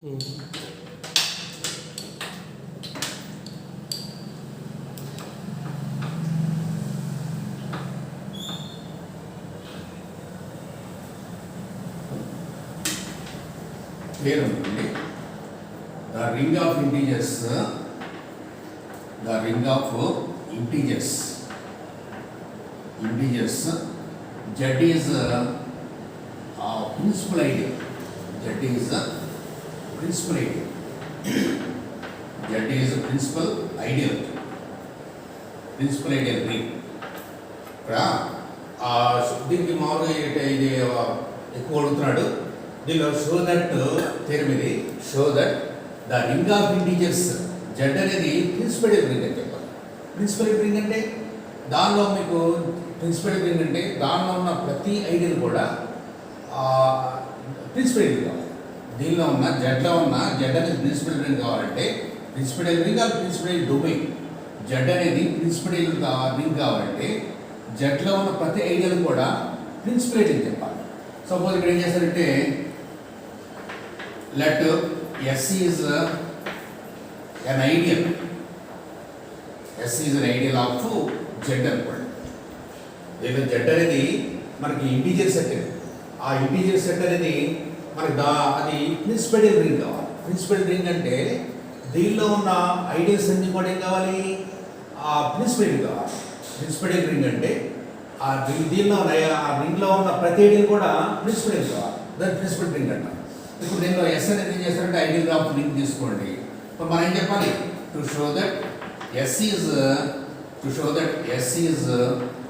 Clear ఉంటుంది. The ring of integers, Z is principal ideal. Z is principal ideal ring. ఇక్కడ దీనికి మామూలుగా ఇది ఎక్కువ అడుగుతున్నాడు. దీనిలో షో దట్ థియరం ఇది. Show that the ring of integers Z అనేది ప్రిన్సిపల్ రింగ్ అని చెప్పాలి. ప్రిన్సిపల్ రింగ్ అంటే దానిలో మీకు దానిలో ఉన్న ప్రతి ఐడియల్ కూడా ప్రిన్సిపల్ రింగ్ కావాలి. దీనిలో ఉన్న జడ్లో ఉన్న జడ్ అనేది ప్రిన్సిపల్ రింగ్ కావాలంటే principal ring or principal domain. Z అనేది ప్రిన్సిపల్ రింగ్ కావాలంటే జడ్లో ఉన్న ప్రతి ఐడియల్ కూడా ప్రిన్సిపల్ రింగ్ చెప్పాలి. సపోజ్ ఇక్కడ ఏం చేస్తారంటే let S is an ideal. S is an ideal of Z అనుకోండి. దీనిలో Z అనేది మనకి ఇంటీజర్ సెట్. ఆ ఇంటీజర్ సెట్ అనేది మనకి అది ప్రిన్సిపల్ రింగ్ కావాలి. ప్రిన్సిపల్ రింగ్ అంటే దీనిలో ఉన్న ఐడియల్స్ అన్ని కూడా ఏం కావాలి? ఆ ప్రిన్సిపల్ రింగ్ కావాలి. ప్రిన్సిపల్ రింగ్ అంటే ఆ దీనిలో ఆ రింగ్లో ఉన్న ప్రతి ఐడియల్ కూడా ప్రిన్సిపల్ రింగ్ కావాలి. దాని ప్రిన్సిపల్ రింగ్ అంటాం. ఇప్పుడు దీనిలో S అనేది ఏం చేస్తారంటే ఐడియల్ ఆఫ్ రింగ్ తీసుకోండి. ఇప్పుడు మనం ఏం చెప్పాలి? To show that S is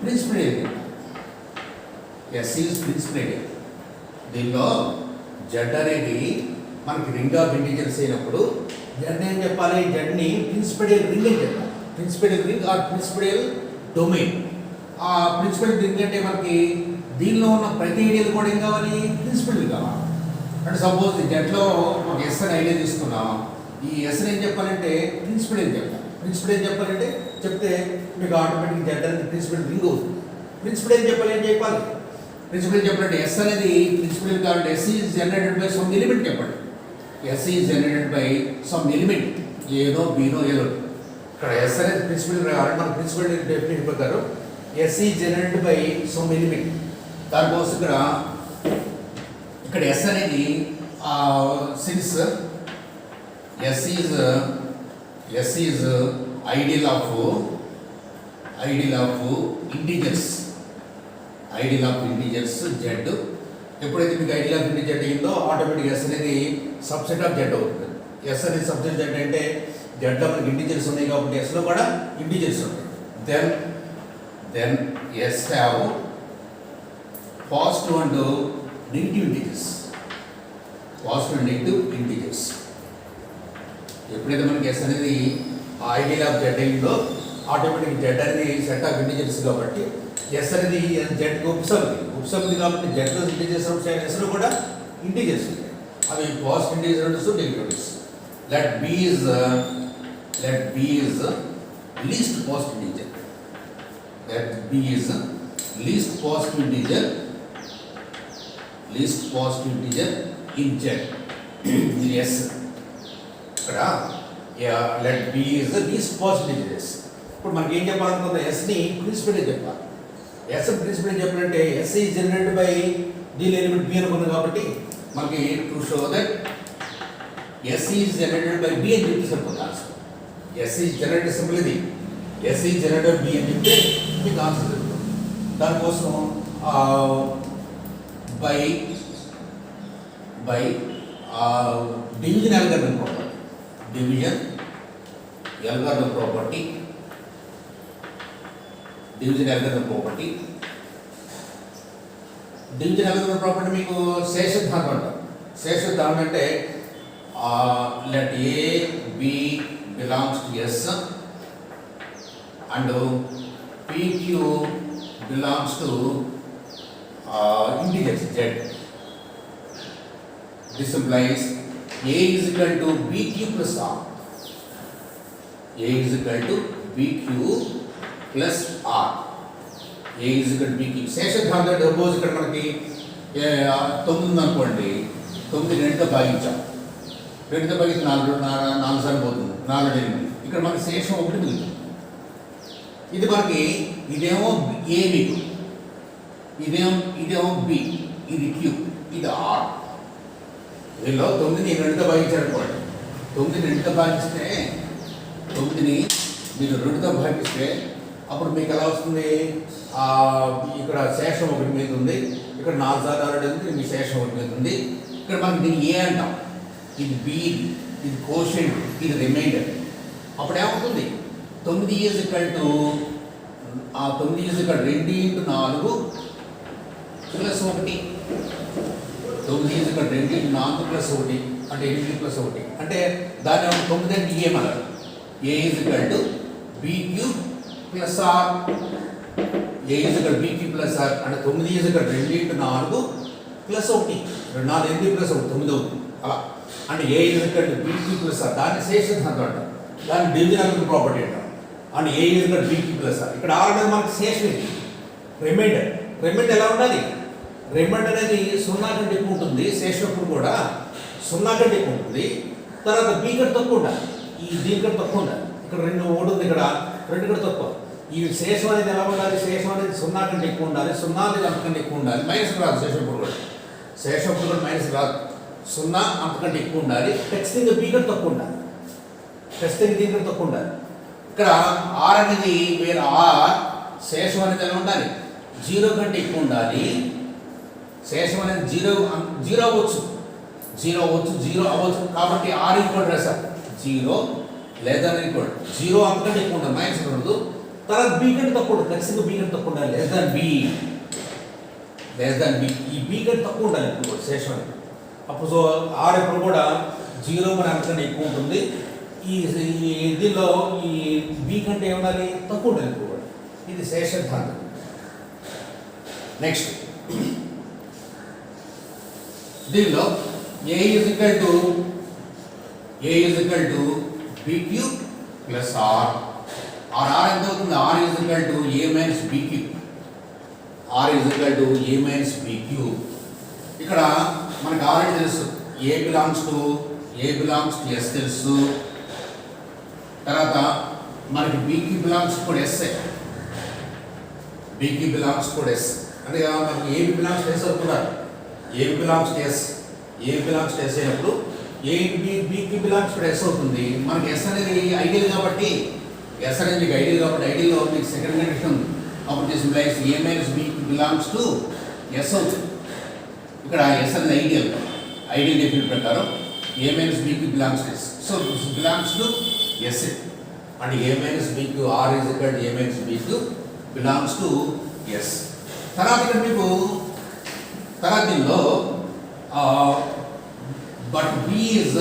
principal ring. S is principal ring. దీనిలో Z అనేది మనకి రింగ్ ఆఫ్ ఇంటీజర్స్ అయినప్పుడు Z ఏం చెప్పాలి? Zని ప్రిన్సిపల్ రింగ్ అని చెప్పాలి. Principal ring or principal domain. ఆ ప్రిన్సిపల్ రింగ్ అంటే మనకి దీనిలో ఉన్న ప్రతి ఐడియల్ కూడా ఏం కావాలి? ప్రిన్సిపల్ కావాలి. అంటే సపోజ్ జట్లో ఒక S అని ఐడియా తీసుకున్నాం. ఈ ఎస్ని ఏం చెప్పాలంటే ప్రిన్సిపల్ ఏం చెప్పాలి. ప్రిన్సిపల్ ఏం చెప్పాలంటే చెప్తే మీకు ఆటోమేటిక్ జడ్ అనేది ప్రిన్సిపల్ రింగ్ అవుతుంది. ప్రిన్సిపల్ ఏం చెప్పాలి? ఏం చెప్పాలి? ప్రిన్సిపల్ చెప్పాలంటే S అనేది ప్రిన్సిపల్ కావాలంటే S is generated by some element చెప్పండి. S is generated by some element, ఏనో బీనో ఏదో. ఇక్కడ S అనేది ప్రిన్సిపల్ కావాలంటే మన ప్రిన్సిపల్ డెఫినేషన్ ప్రకారం S is generated by some element. దానికోసం ఇక్కడ S అనేది since S is ideal of integers Z. ఎప్పుడైతే మీకు ఐడియల్ ఆఫ్ ఇంటీజర్ అయిందో ఆటోమేటిక్ S అనేది సబ్సెట్ ఆఫ్ Z అవుతుంది. S అనేది సబ్సెట్ Z అంటే Zలో మనకి ఇంటీజర్స్ ఉన్నాయి కాబట్టి Sలో కూడా ఇంటీజర్స్ ఉంటాయి. Then S have positive and negative integers. ఎప్పుడైతే మనకి S అనేది ఐడియల్ ఆఫ్ Z అయిందో ఆటోమేటిక్ Z అనేది సెట్ ఆఫ్ ఇంటీజర్స్ కాబట్టి S అనేది Zకి ఉపసమితి కాబట్టి Zలో ఇంటీజర్స్ ఉంటాయి, Sలో కూడా ఇంటీజర్స్ ఉంటాయి. అవి positive integers, negative integers. Let B is least positive integer. Let B is least positive integer in Z. ఇది S. ఇక్కడ let B is the least positive integers. ఇప్పుడు మనకి ఏం చెప్పాలనుకుందా? Sని ప్రిన్సిపల్ చెప్పాలి. S ప్రిన్సిపల్ చెప్పాలంటే S is generated by దీని element B అనుకున్నాం కాబట్టి మనకి to show that S is generated by B అని చెప్పి సరిపోతుంది. S is generated సింపుల్ ఇది. S is generated by B అని చెప్తే మీకు ఆన్సర్ దొరుకుతుంది. దానికోసం by division algorithm property. Division algorithm property మీకు శేషద్ధానం అంటారు. శేషద్ధానం అంటే let A B belongs to S and PQ belongs to integers Z. This implies A is equal to BQ plus R. A is equal to BQ plus R. A is equal to BQ. శేషద్ధాంతం suppose ఇక్కడ మనకి 9 అనుకోండి, 9 2తో భాగించాం. 2తో భాగిస్తే 4 సార్లు పోతుంది, 4 8. ఇక్కడ మనకి శేషం 1 మిగులుతుంది. ఇది మనకి ఇదేమో ఏ మీకు, ఇదేమో బి, ఇది క్యూ, ఇది ఆర్. వీళ్ళు 9ని 2తో భాగించారనుకోండి. 9ని 2తో భాగిస్తే 9ని మీరు 2తో భాగిస్తే అప్పుడు మీకు ఎలా వస్తుంది? ఇక్కడ శేషం 1 మీద ఉంది, ఇక్కడ 4 సార్లు ఆడేది మీ శేషం 1 మీద ఉంది. ఇక్కడ మనకి దీన్ని ఏ అంటాం, ఇది బి, ఇది కోషెంట్, ఇది రిమైండర్. అప్పుడు ఏమవుతుంది? 9 is equal to 2 × 4 + 1. 9 is equal 2 × 4 + 1 అంటే 8 + 1 అంటే దాన్ని 9 అంటే ఏమన్నారు? A is equal to BQ + R. A is equal BQ + R అంటే 9 ఈజ్ ఈక్వల్ 2 × 4 + 1. 4 8 + 1 9 అవుతుంది. అలా అంటే ఏ ఈజ్ ఈక్వల్ BQ + R. దాన్ని శేషసిద్ధాంతం అంటాం, దాన్ని డివిజనల్ ప్రాపర్టీ అంటాం. And A is equal BQ + R. ఇక్కడ R అనేది మనకి శేషం, రిమైండర్. రిమైండర్ ఎలా ఉండాలి? రిమైండర్ అనేది 0 కంటే ఎక్కువ ఉంటుంది. శేషప్పుడు కూడా 0 కంటే ఎక్కువ ఉంటుంది. తర్వాత బి కంటే తక్కువ ఉండాలి, ఈ దీనికంటే తక్కువ ఉండాలి. ఇక్కడ 2 1 ఉంది, ఇక్కడ 2 కంటే తక్కువ. ఈ శేషం అనేది ఎలా ఉండాలి? శేషం అనేది 0 కంటే ఎక్కువ ఉండాలి, 0 లేదా అంతకంటే ఎక్కువ ఉండాలి. మైనస్ రాదు శేషప్పుడు కూడా, శేషప్పుడు కూడా మైనస్ రాదు. 0 అంతకంటే ఎక్కువ ఉండాలి. ఖచ్చితంగా బి కంటే తక్కువ ఉండాలి, ఖచ్చితంగా దీనికంటే తక్కువ ఉండాలి. ఇక్కడ ఆర్ అనేది వేరే ఆర్, శేషం అనేది ఎలా ఉండాలి? 0 కంటే ఎక్కువ ఉండాలి. శేషం అనేది 0 అవ్వచ్చు, 0 అవ్వచ్చు. కాబట్టి ఆర్ ఈక్వల్ రాశారు 0 లేదా ఈక్వల్ 0 అంతకంటే ఎక్కువ ఉండాలి, మైనస్ ఉండదు. తర్వాత బి కంటే తక్కువ ఉండాలి, ఖచ్చితంగా బి కంటే తక్కువ ఉండాలి. లెస్ దాన్ బి, ఈ బి కంటే తక్కువ ఉండాలి ఇప్పుడు కూడా శేషం అనేది. అప్పుడు సో ఆర్ ఎప్పుడు కూడా 0 మన అంతకంటే ఎక్కువ ఉంటుంది. ఈ దీనిలో ఈ బి కంటే ఏముండాలి? తక్కువ ఉండాలి ఇప్పుడు కూడా. ఇది శేషసిద్ధాంతం. నెక్స్ట్ దీనిలో A is equal to BQ + R. R ఎంత అవుతుంది? R is equal to A - BQ. R is equal to A - BQ. ఇక్కడ మనకు ఆల్రెడీ తెలుసు, ఏ బిలాంగ్స్ టు S తెలుసు. తర్వాత మనకి BQ బిలాంగ్స్ కూడా S, BQ బిలాంగ్స్ కూడా S. అంటే మనకి AB బిలాంగ్స్ టు S అనుకున్నారు. AB బిలాంగ్స్ టు S అయినప్పుడు BQ బిలాంగ్స్ టు S అవుతుంది. మనకి S అనేది ఐడియల్ కాబట్టి, ఐడియల్లో మీకు సెకండ్ కండిషన్ ఉంది. అప్పుడు this implies A - BQ belongs to S అవుతుంది. ఇక్కడ S అనేది ఐడియల్ డెఫినిట్ ప్రకారం A - BQ belongs to S. So this belongs to S and A - BQ, R is equal to A - BQ belongs to S. తర్వాత ఇక్కడ మీకు తర్వాత దీనిలో but B is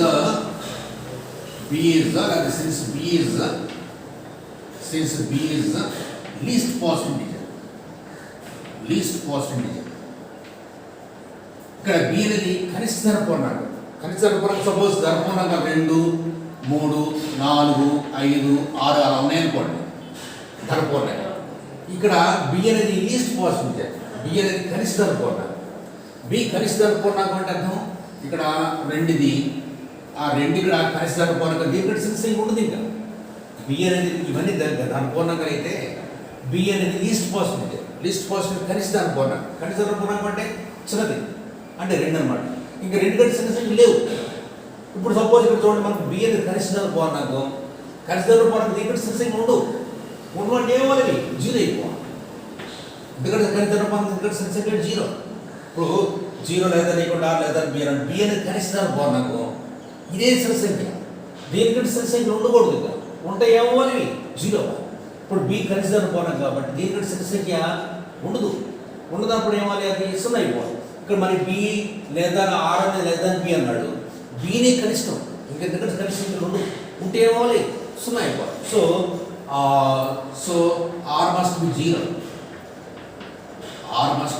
since B is least positive integer. ఇక్కడ B అనేది కనిష్ట ధర పూర్ణాంకం. సపోజ్ ధర పూర్ణాంకం 2 3 4 5 6 అలా ఉన్నాయనుకోండి ధర పూర్ణాంకం. ఇక్కడ B అనేది లీస్ట్ పాజిటివ్ ఇంటిజర్, B అనేది కనిష్ట ధర పూర్ణాంకం. B కనిష్ట ధర పూర్ణాంకం అంటే అర్థం ఇక్కడ 2 ఆ 2 ఇక్కడ కనిష్ట ధర పూర్ణాంకం, దీనికి సెన్సింగ్ ఉండదు. ఇంకా B అనేది ఇవన్నీ ధర పూర్ణాంకాలు అయితే B అనేది లీస్ట్ పాజిటివ్ ఇంటిజర్, కనిష్ట ధర పూర్ణాంకం. కనిష్ట ధర పూర్ణాంకం అంటే చిన్నది, అంటే 2 అన్నమాట. ఇంకా 2 కంటే సెన్సింగ్ లేవు. ఇప్పుడు సపోజ్ ఇక్కడ చూడండి, మనకు B అనేది కనిష్ట ధర పూర్ణాంకం, దీనికి సెన్సింగ్ ఉండవు. ఉన్నటువంటి ఏమవ్వాలి? 0 అయిపోవాలి. ఎందుకంటే కనిష్ట ధర పూర్ణాంకం ఇక్కడ సెన్సింగ్ 0. ఇప్పుడు 0 లేదా లేకుండా లేదా B అనేది కనిష్ట ధర పూర్ణాంకం, ఇదే సెన్సింగ్. దీనికంటే సెన్సింగ్ ఉండకూడదు. ఇక ఉంటే ఏమవ్వాలి? 0. ఇప్పుడు B కనిష్ట ధర పూర్ణాంకం కాబట్టి దీనికంటే సెన్సింగ్ ఉండదు. ఉండదప్పుడు ఏమవ్వాలి? అది 0 అయిపోవాలి. ఇక్కడ మరి B లేదా R అనేది లేదా B అన్నాడు, Bనే కనిష్టం, ఇంకెందుకంటే కనిష్టం ఉండదు. ఉంటే ఏమవ్వాలి? 0 అయిపోవాలి. So R must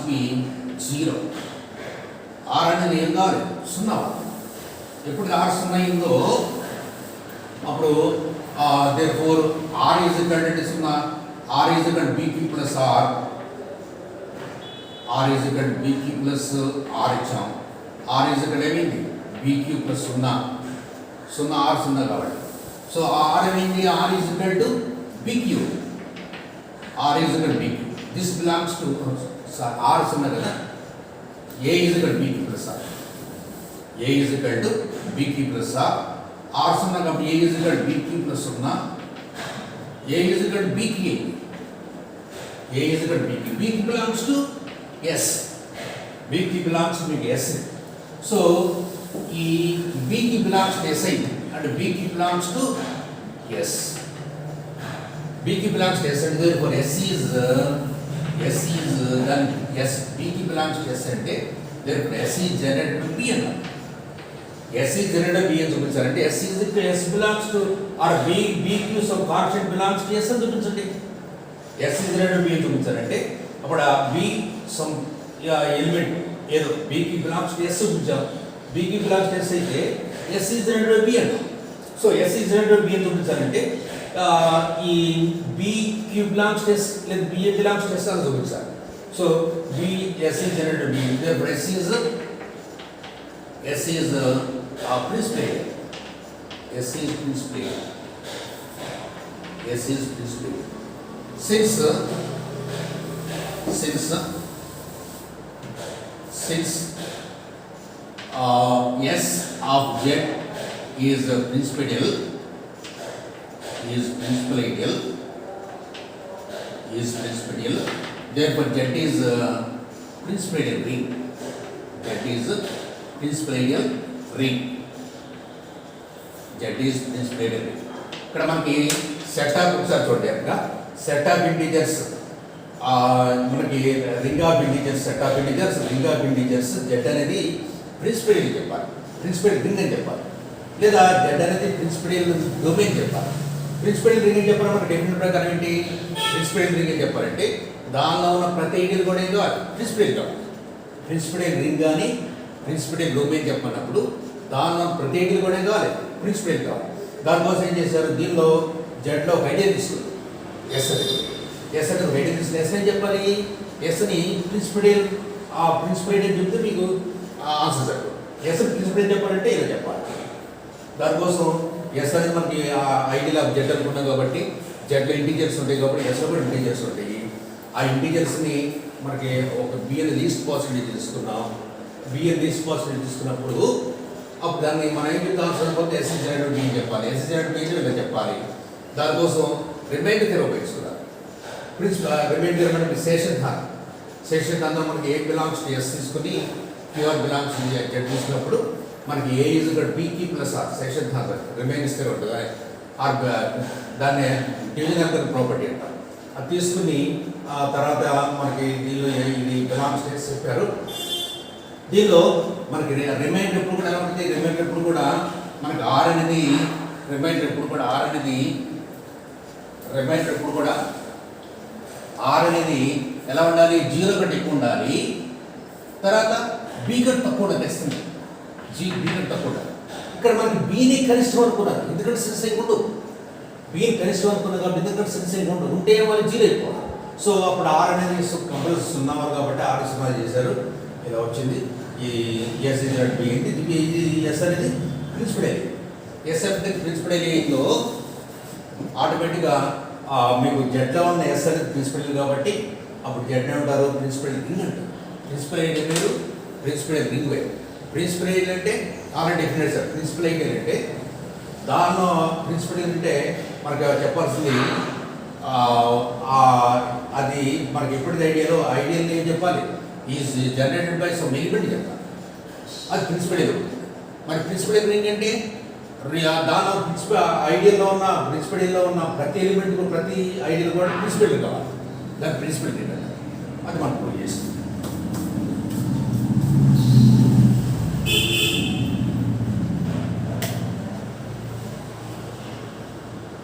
be 0. R అనేది ఏం కావాలి? 0. ఎప్పుడు R 0 అయిందో అప్పుడు therefore R is equal to 0. R is equal to BQ plus R. R is equal to BQ plus R ఇచ్చాం. R is equal to ఏమైంది? BQ plus 0. సున్నా R సున్నా కాబట్టి. సో ఆర్ ఏంటి? R is equal to BQ. R is equal BQ. This belongs to R సున్నా కదా, A is equal BQ plus R. A is equal to BQ plus R. R సున్నా కాబట్టి A is equal BQ plus సున్నా. A is equal BQ. A is equal BQ. BQ belongs to S. BQ belongs to మీకు S. So ఈ BQ belongs to S అయింది and BQ belongs to S. BQ belongs to S and therefore S is then S. BQ belongs to S and therefore S is generated by B and S is generated by B and చూపించాలంటే S is S belongs to or BQ some constant belongs to S అని చూపించండి. S is generated by B అని చూపించాలంటే అప్పుడు ఆ B some element ఏదో BQ belongs to S చూపించాం. BQ belongs to S అయితే S is generated by B అంటాం. So S is generated by B అని చూపించాలంటే ఈ BQ belongs to S లేదా BA belongs to S అని చూపించాలి. So S is generated by B. Therefore S is principal. S is principal. S is principal. Since S of Z is principal, therefore Z is principal ring. Z is principal ring. ఇక్కడ మనకి set of ఒకసారి చూడండి. అక్కడ set of integers మనకి ring of integers, set of integers, ring of integers. Z అనేది principal అని చెప్పాలి, principal ring అని చెప్పాలి. లేదా Z అనేది ప్రిన్సిపల్ డొమైన్ చెప్పాలి. ప్రిన్సిపల్ రింగ్ అని చెప్పాలి. మనకి డెఫినెట్ ప్రకారం ఏంటి? ప్రిన్సిపల్ రింగ్ అని చెప్పాలంటే దానిలో ఉన్న ప్రతి ఐడియల్ కూడా ఏం కావాలి? ప్రిన్సిపల్ కావాలి. ప్రిన్సిపల్ రింగ్ కానీ ప్రిన్సిపల్ డొమైన్ చెప్పినప్పుడు దానిలో ప్రతి ఐడియల్ కూడా ఏం కావాలి? ప్రిన్సిపల్ కావాలి. దానికోసం ఏం చేశారు? దీనిలో జెడ్లో ఒక ఐడియా తీసుకుంది ఎస్ అని. ఎస్ అని ఒక ఐడియా తీసుకుని ఎస్ అని చెప్పాలి. ఎస్ని ప్రిన్సిపల్ ఆ ప్రిన్సిపల్ ఐడియా చెప్తే మీకు ఆన్సర్ చెప్పాలి. ఎస్ ప్రిన్సిపల్ చెప్పాలంటే ఇలా చెప్పాలి. దానికోసం ఎస్ అనేది మనకి ఐడియల్ ఆఫ్ జెడ్ అనుకున్నాం కాబట్టి జెడ్లో ఇంటీజర్స్ ఉంటాయి కాబట్టి ఎస్లో కూడా ఇంటీజర్స్ ఉంటాయి. ఆ ఇంటీజర్స్ని మనకి ఒక బిఎన్ లీస్ట్ పాసిబిలిటీ తీసుకున్నాం. బిఎన్ లీస్ట్ పాసిబిలిటీ తీసుకున్నప్పుడు అప్పుడు దాన్ని మనం ఏం చెప్తాం? పోతే ఎస్ జెడ్ బి చెప్పాలి. ఎస్ జెడ్ బి ఇలా చెప్పాలి. దానికోసం రిమైండర్ థియరం ఉపయోగిస్తున్నారు. రిమైండర్ మనకి శేషధానం మనకి ఏ బిలాంగ్స్ టు ఎస్ తీసుకుని క్యూఆర్ బిలాంగ్స్ టు జెడ్ తీసుకున్నప్పుడు మనకి ఏ ఈజ్ ఇక్కడ బీకి plus R section remainders theorem ఉంటుంది. ఆర్ దాన్ని డివిజన్ అంకర్ ప్రాపర్టీ అంటారు. అది తీసుకుని తర్వాత మనకి దీనిలో ఇది బిలాంగ్స్ టు ఎస్ చెప్పారు. దీనిలో మనకి రిమైండర్ ఎప్పుడు కూడా ఎలా ఉంటుంది? రిమైండర్ ఎప్పుడు కూడా మనకి ఆర్ అనేది రిమైండర్ ఎప్పుడు కూడా ఆర్ అనేది ఎలా ఉండాలి? 0 కంటే ఎక్కువ ఉండాలి. తర్వాత బీ కంటే తక్కువ ఉండాలి. తెస్తుంది బీ కంటే తక్కువ ఉండాలి. ఇక్కడ మనకి బీని కనిష్టం అనుకున్నారు, ఎందుకంటే సెన్సింగ్ ఉండదు. బీని కనిష్టం అనుకున్నారు కాబట్టి ఎందుకంటే సెన్సింగ్ ఉండదు. ఉంటే వాళ్ళు 0 అయిపోవాలి. సో అప్పుడు ఆర్ అనేది కంపల్సరీ 0 కాబట్టి ఆర్ 0 చేశారు. ఇలా వచ్చింది ఈ ఎస్ ఇజ్ బి ఏంటి? ఇది ఎస్ అనేది ప్రిన్సిపల్ అయ్యింది. ఎస్ అంటే ప్రిన్సిపల్ అయ్యిందో ఆటోమేటిక్గా మీకు జెడ్లో ఉన్న ఎస్ అనేది ప్రిన్సిపల్ కాబట్టి అప్పుడు జెడ్ ఉంటారు ప్రిన్సిపల్ రింగ్ అంటారు. ప్రిన్సిపల్ ఏంటి మీరు? ప్రిన్సిపల్ రింగ్ వేరు. ప్రిన్సిపల్ ఏంటంటే ఆల్రెడీ డెఫినెట్ సార్. ప్రిన్సిపల్ ఏంటంటే దానిలో ప్రిన్సిపల్ ఏంటంటే మనకి చెప్పాల్సింది అది మనకి ఎప్పటిది ఐడియల్ ఏం చెప్పాలి? Is generated by some element చెప్పాలి. అది ప్రిన్సిపల్ ఎలిమెంట్. మరి ప్రిన్సిపల్ ఎలిమెంట్ అంటే దానిలో ఐడియల్లో ఉన్న ప్రతి ఎలిమెంట్ ప్రతి ఐడియల్ కూడా ప్రిన్సిపల్ కావాలి. దాని ప్రిన్సిపల్ ఏంటంటే అది మనం ప్రూవ్ చేస్తాం.